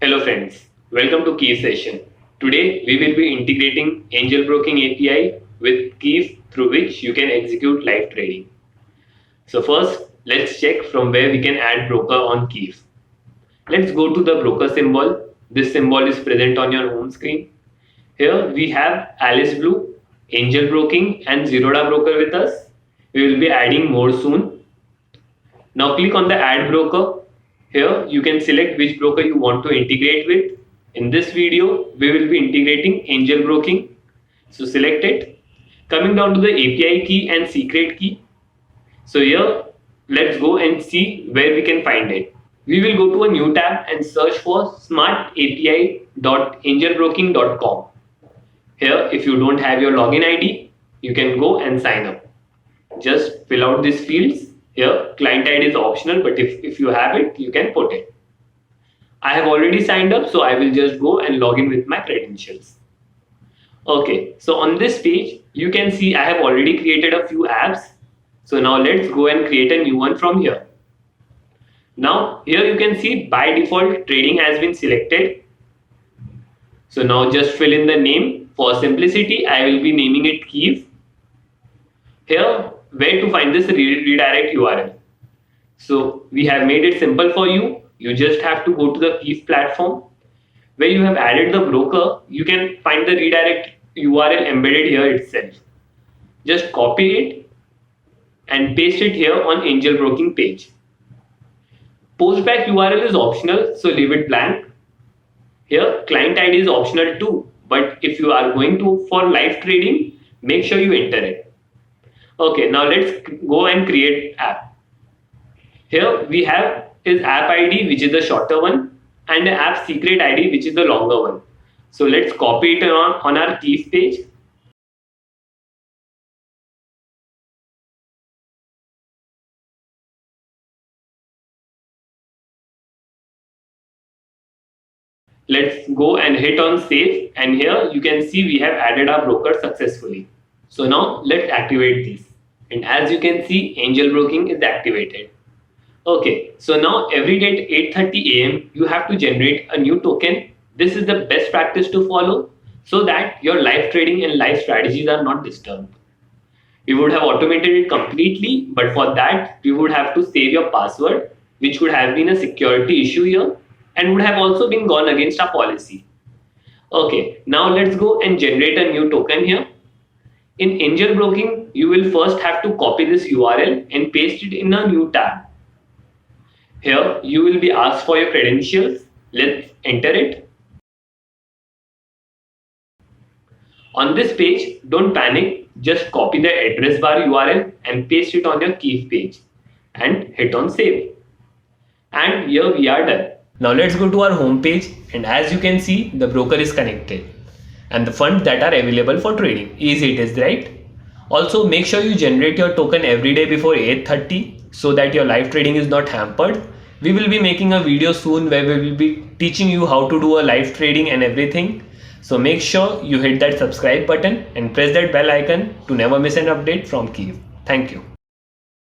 Hello friends, welcome to Key session. Today we will be integrating Angel Broking API with keys through which you can execute live trading. So first, let's check from where we can add broker on keys. Let's go to the broker symbol. This symbol is present on your home screen. Here we have Alice Blue, Angel Broking and Zerodha Broker with us. We will be adding more soon. Now click on the add broker. Here you can select which broker you want to integrate with. In this video, we will be integrating Angel Broking. So select it. Coming down to the API key and secret key. So here, let's go and see where we can find it. We will go to a new tab and search for smartapi.angelbroking.com. Here, if you don't have your login ID, you can go and sign up. Just fill out these fields. Here, client ID is optional, but if you have it, you can put it. I have already signed up, so I will just go and log in with my credentials. Okay, so on this page, you can see I have already created a few apps. So now let's go and create a new one from here. Now, here you can see by default trading has been selected. So now just fill in the name. For simplicity, I will be naming it keys. Here, where to find this redirect URL. So we have made it simple for you. You just have to go to the Keys platform. Where you have added the broker, you can find the redirect URL embedded here itself. Just copy it and paste it here on Angel Broking page. Postback URL is optional, so leave it blank. Here client ID is optional too, but if you are going to for live trading, make sure you enter it. Okay, now let's go and create app. Here we have is app ID, which is the shorter one, and the app secret ID, which is the longer one. So let's copy it on our keys page. Let's go and hit on save, and here you can see we have added our broker successfully. So now let's activate this, and as you can see, Angel Broking is activated. Okay, so now every day at 8:30 AM you have to generate a new token. This is the best practice to follow so that your live trading and live strategies are not disturbed. We would have automated it completely, but for that we would have to save your password, which would have been a security issue here and would have also been gone against our policy. Okay, now let's go and generate a new token here. In Angel Broking, you will first have to copy this URL and paste it in a new tab. Here, you will be asked for your credentials. Let's enter it. On this page, don't panic. Just copy the address bar URL and paste it on your keys page and hit on save. And here we are done. Now let's go to our home page, and as you can see, the broker is connected and the funds that are available for trading. Easy it is, right? Also, make sure you generate your token every day before 8:30 so that your live trading is not hampered. We will be making a video soon where we will be teaching you how to do a live trading and everything. So make sure you hit that subscribe button and press that bell icon to never miss an update from Keys. Thank you.